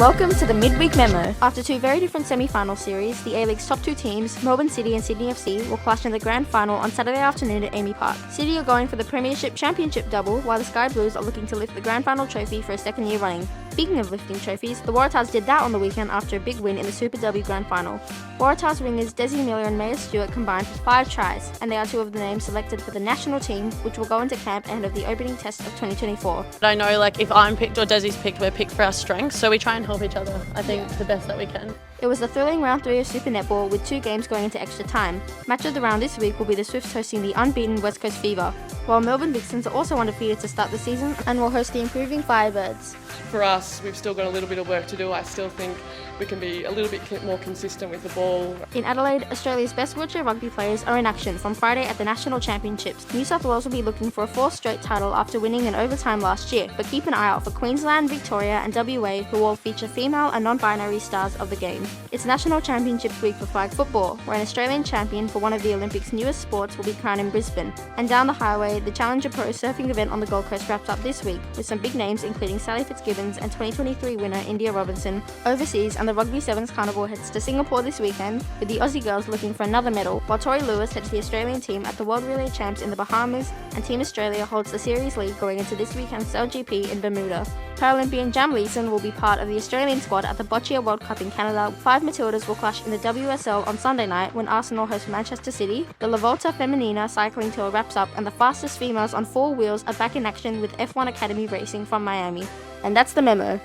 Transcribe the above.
Welcome to the Midweek Memo. After two very different semi-final series, the A-League's top two teams, Melbourne City and Sydney FC, will clash in the grand final on Saturday afternoon at Amy Park. City are going for the Premiership Championship double, while the Sky Blues are looking to lift the grand final trophy for a second year running. Speaking of lifting trophies, the Waratahs did that on the weekend after a big win in the Super W Grand Final. Waratahs wingers Desi Miller and Maya Stewart combined for 5 tries, and they are two of the names selected for the national team, which will go into camp ahead of the opening test of 2024. I know, if I'm picked or Desi's picked, we're picked for our strengths, so we try and help each other, I think, the best that we can. It was the thrilling round 3 of Super Netball with 2 games going into extra time. Match of the round this week will be the Swifts hosting the unbeaten West Coast Fever, while Melbourne Vixens are also undefeated to start the season and will host the improving Firebirds. For us, we've still got a little bit of work to do. I still think we can be a little bit more consistent with the ball. In Adelaide, Australia's best wheelchair rugby players are in action from Friday at the National Championships. New South Wales will be looking for a 4th straight title after winning in overtime last year, but keep an eye out for Queensland, Victoria and WA, who all feature female and non-binary stars of the game. It's National Championships week for flag football, where an Australian champion for one of the Olympics' newest sports will be crowned in Brisbane. And down the highway, the Challenger Pro surfing event on the Gold Coast wraps up this week, with some big names including Sally Fitzgibbons and 2023 winner India Robinson overseas, and the Rugby Sevens Carnival heads to Singapore this weekend, with the Aussie girls looking for another medal, while Tori Lewis heads the Australian team at the World Relay Champs in the Bahamas, and Team Australia holds the series lead going into this weekend's LGP in Bermuda. Paralympian Jam Leeson will be part of the Australian squad at the Boccia World Cup in Canada. 5 Matildas will clash in the WSL on Sunday night when Arsenal host Manchester City. The La Volta Femenina cycling tour wraps up, and the fastest females on 4 wheels are back in action with F1 Academy racing from Miami. And that's the memo.